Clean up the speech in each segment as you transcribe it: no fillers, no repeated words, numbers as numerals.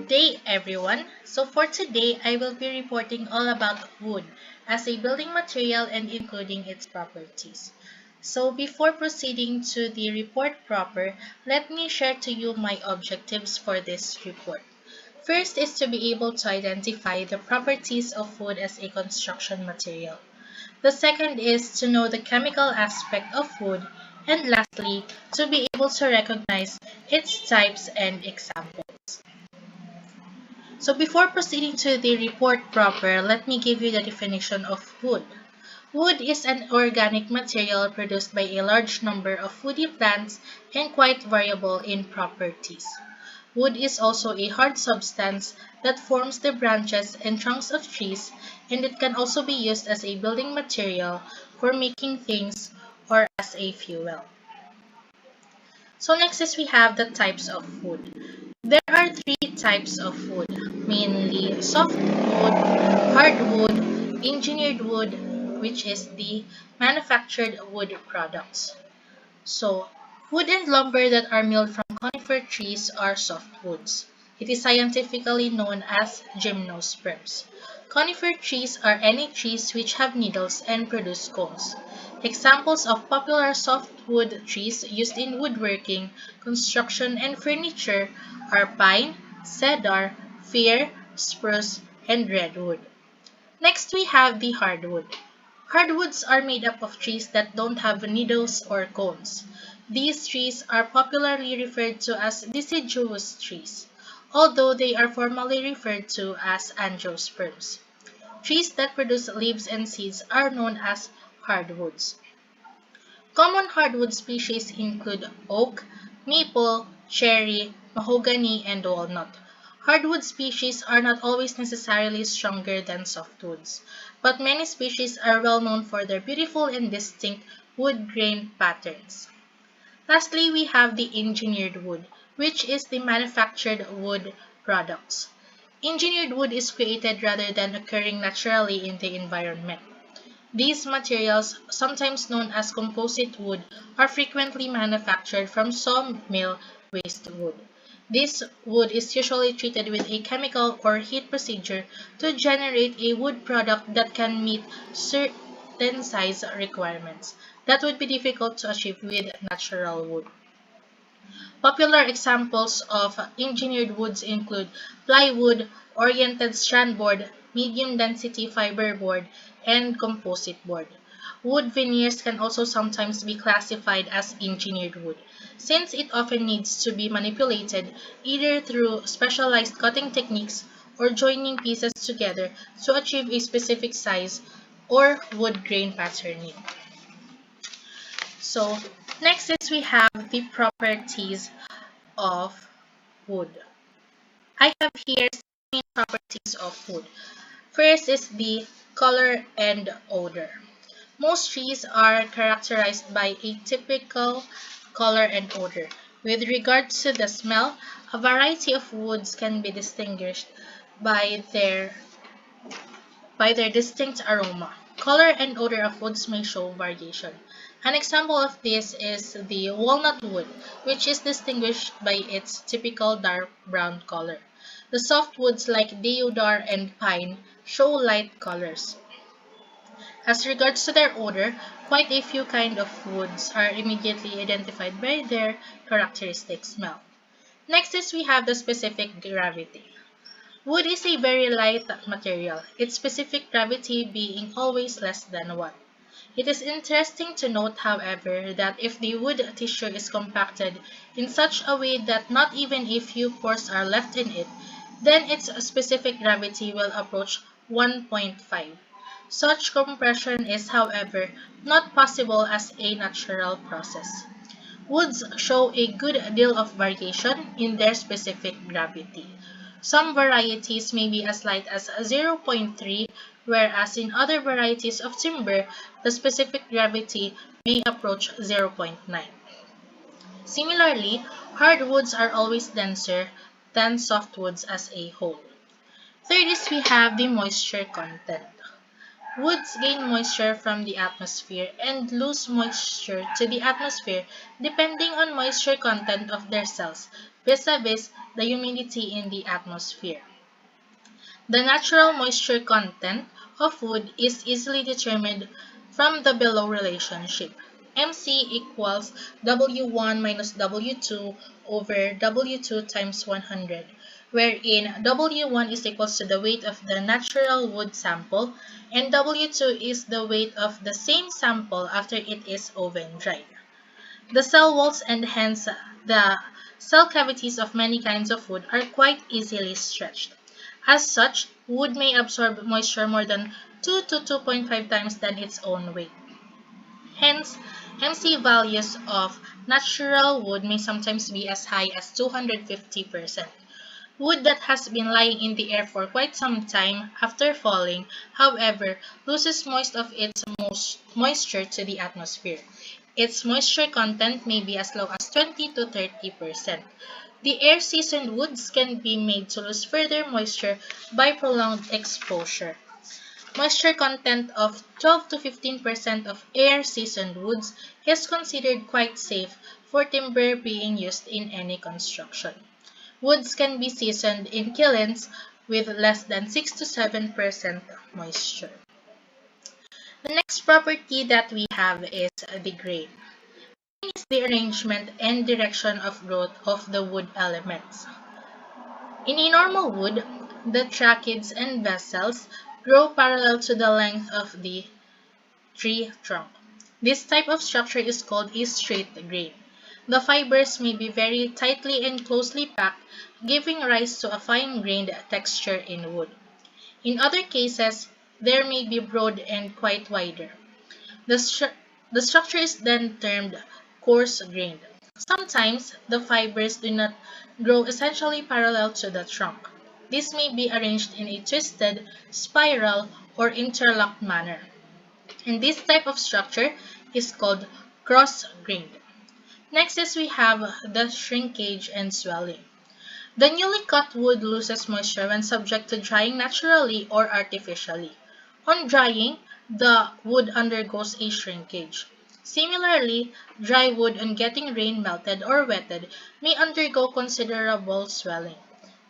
Good day, everyone. So for today, I will be reporting all about wood as a building material and including its properties. So before proceeding to the report proper, let me share to you my objectives for this report. First is to be able to identify the properties of wood as a construction material. The second is to know the chemical aspect of wood. And lastly, to be able to recognize its types and examples. So before proceeding to the report proper, let me give you the definition of wood. Wood is an organic material produced by a large number of woody plants and quite variable in properties. Wood is also a hard substance that forms the branches and trunks of trees, and it can also be used as a building material for making things or as a fuel. So next is we have the types of wood. There are three types of wood, mainly softwood, hardwood, engineered wood, which is the manufactured wood products. So, wood and lumber that are milled from conifer trees are softwoods. It is scientifically known as gymnosperms. Conifer trees are any trees which have needles and produce cones. Examples of popular softwood trees used in woodworking, construction, and furniture are pine, cedar, fir, spruce, and redwood. Next, we have the hardwood. Hardwoods are made up of trees that don't have needles or cones. These trees are popularly referred to as deciduous trees, although they are formally referred to as angiosperms. Trees that produce leaves and seeds are known as hardwoods. Common hardwood species include oak, maple, cherry, mahogany, and walnut. Hardwood species are not always necessarily stronger than softwoods, but many species are well known for their beautiful and distinct wood grain patterns. Lastly, we have the engineered wood, which is the manufactured wood products. Engineered wood is created rather than occurring naturally in the environment. These materials, sometimes known as composite wood, are frequently manufactured from sawmill waste wood. This wood is usually treated with a chemical or heat procedure to generate a wood product that can meet certain size requirements that would be difficult to achieve with natural wood. Popular examples of engineered woods include plywood, oriented strand board, medium-density fiberboard, and composite board. Wood veneers can also sometimes be classified as engineered wood, since it often needs to be manipulated either through specialized cutting techniques or joining pieces together to achieve a specific size or wood grain patterning. So, next is we have the properties of wood. I have here some main properties of wood. First is the color and odor. Most trees are characterized by a typical color and odor. With regard to the smell, a variety of woods can be distinguished by their distinct aroma. Color and odor of woods may show variation. An example of this is the walnut wood, which is distinguished by its typical dark brown color. The softwoods like deodar and pine show light colors. As regards to their odor, quite a few kinds of woods are immediately identified by their characteristic smell. Next is we have the specific gravity. Wood is a very light material, its specific gravity being always less than 1. It is interesting to note, however, that if the wood tissue is compacted in such a way that not even a few pores are left in it, then its specific gravity will approach 1.5. Such compression is, however, not possible as a natural process. Woods show a good deal of variation in their specific gravity. Some varieties may be as light as 0.3, whereas in other varieties of timber, the specific gravity may approach 0.9. Similarly, hardwoods are always denser than softwoods as a whole. Third is we have the moisture content. Woods gain moisture from the atmosphere and lose moisture to the atmosphere depending on moisture content of their cells, vis-a-vis the humidity in the atmosphere. The natural moisture content of wood is easily determined from the below relationship. Mc equals W1 minus W2 over W2 times 100, wherein W1 is equals to the weight of the natural wood sample and W2 is the weight of the same sample after it is oven dried. The cell walls and hence the cell cavities of many kinds of wood are quite easily stretched. As such, wood may absorb moisture more than 2 to 2.5 times than its own weight. Hence, MC values of natural wood may sometimes be as high as 250%. Wood that has been lying in the air for quite some time after falling, however, loses most of its moisture to the atmosphere. Its moisture content may be as low as 20 to 30%. The air-seasoned woods can be made to lose further moisture by prolonged exposure. Moisture content of 12 to 15% of air-seasoned woods is considered quite safe for timber being used in any construction. Woods can be seasoned in kilns with less than 6 to 7% moisture. The next property that we have is the grain. Grain is the arrangement and direction of growth of the wood elements. In a normal wood, the tracheids and vessels grow parallel to the length of the tree trunk. This type of structure is called a straight grain. The fibers may be very tightly and closely packed, giving rise to a fine-grained texture in wood. In other cases, there may be broad and quite wider. The structure is then termed coarse-grained. Sometimes, the fibers do not grow essentially parallel to the trunk. This may be arranged in a twisted, spiral, or interlocked manner. And this type of structure is called cross-grained. Next is we have the shrinkage and swelling. The newly cut wood loses moisture when subject to drying naturally or artificially. On drying, the wood undergoes a shrinkage. Similarly, dry wood on getting rain melted or wetted may undergo considerable swelling.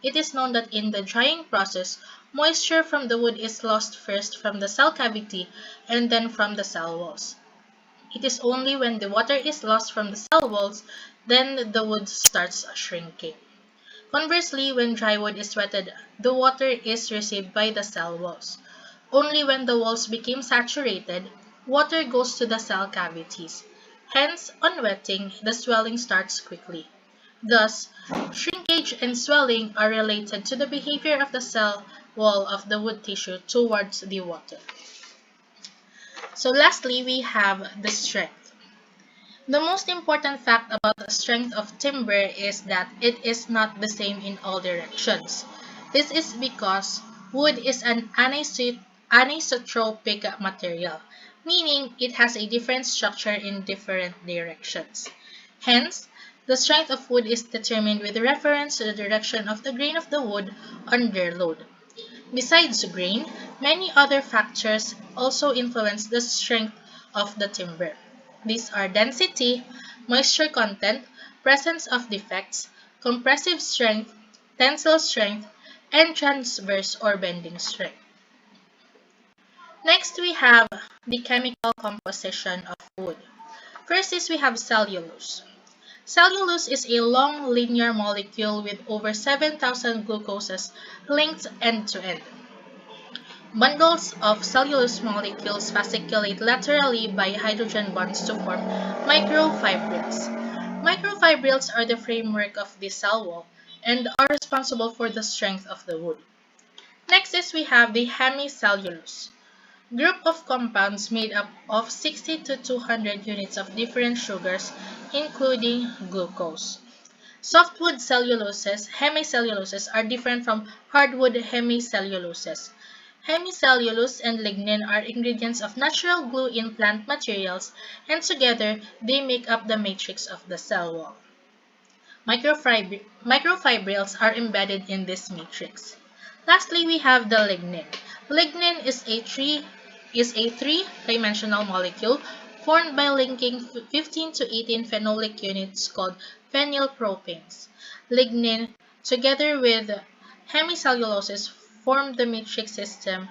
It is known that in the drying process, moisture from the wood is lost first from the cell cavity and then from the cell walls. It is only when the water is lost from the cell walls then the wood starts shrinking. Conversely, when dry wood is wetted, the water is received by the cell walls. Only when the walls become saturated, water goes to the cell cavities. Hence, on wetting, the swelling starts quickly. Thus, shrinkage and swelling are related to the behavior of the cell wall of the wood tissue towards the water. So lastly, we have the strength. The most important fact about the strength of timber is that it is not the same in all directions. This is because wood is an anisotropic material, meaning it has a different structure in different directions. Hence, the strength of wood is determined with reference to the direction of the grain of the wood under load. Besides grain, many other factors also influence the strength of the timber. These are density, moisture content, presence of defects, compressive strength, tensile strength, and transverse or bending strength. Next, we have the chemical composition of wood. First is we have cellulose. Cellulose is a long linear molecule with over 7,000 glucoses linked end to end. Bundles of cellulose molecules fasciculate laterally by hydrogen bonds to form microfibrils. Microfibrils are the framework of the cell wall and are responsible for the strength of the wood. Next is we have the hemicellulose, group of compounds made up of 60 to 200 units of different sugars, including glucose. Softwood celluloses, hemicelluloses, are different from hardwood hemicelluloses. Hemicellulose and lignin are ingredients of natural glue in plant materials, and together they make up the matrix of the cell wall. Microfibrils are embedded in this matrix. Lastly, we have the lignin. Lignin is a three-dimensional molecule formed by linking 15 to 18 phenolic units called phenylpropanes. lignin, together with hemicelluloses form the matrix system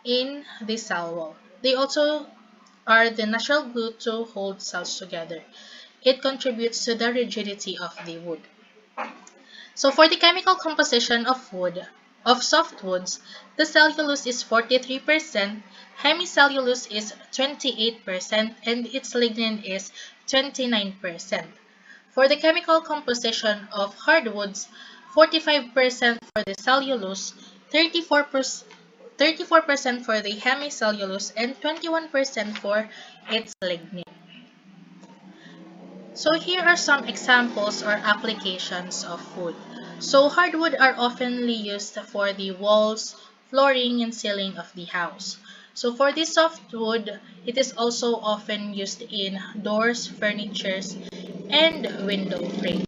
in the cell wall. They also are the natural glue to hold cells together. It contributes to the rigidity of the wood. So for the chemical composition of softwoods, the cellulose is 43%, hemicellulose is 28%, and its lignin is 29%. For the chemical composition of hardwoods, 45% for the cellulose, 34% for the hemicellulose, and 21% for its lignin. So here are some examples or applications of wood. So hardwood are oftenly used for the walls, flooring, and ceiling of the house. So for the softwood, it is also often used in doors, furnitures, and window frames.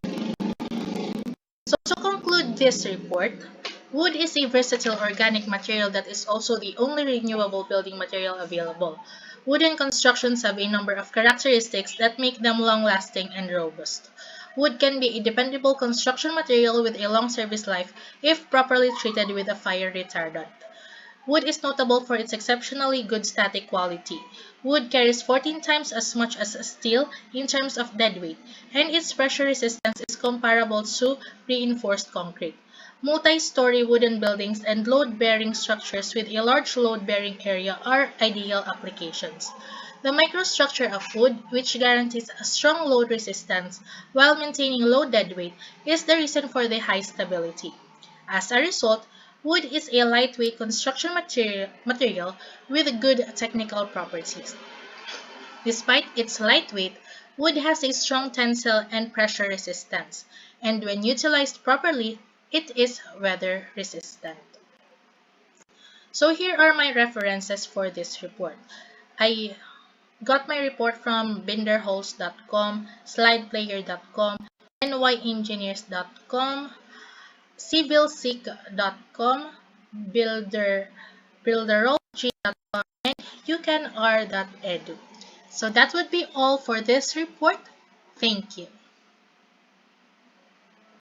So to conclude this report, wood is a versatile organic material that is also the only renewable building material available. Wooden constructions have a number of characteristics that make them long-lasting and robust. Wood can be a dependable construction material with a long service life if properly treated with a fire retardant. Wood is notable for its exceptionally good static quality. Wood carries 14 times as much as steel in terms of deadweight, and its pressure resistance is comparable to reinforced concrete. Multi-story wooden buildings and load-bearing structures with a large load-bearing area are ideal applications. The microstructure of wood, which guarantees a strong load resistance while maintaining low deadweight, is the reason for the high stability. As a result, wood is a lightweight construction material with good technical properties. Despite its lightweight, wood has a strong tensile and pressure resistance, and when utilized properly, it is weather resistant. So here are my references for this report. I got my report from binderholes.com, slideplayer.com, nyengineers.com, civilseek.com, builderology.com, and youcanr.edu. So that would be all for this report. Thank you.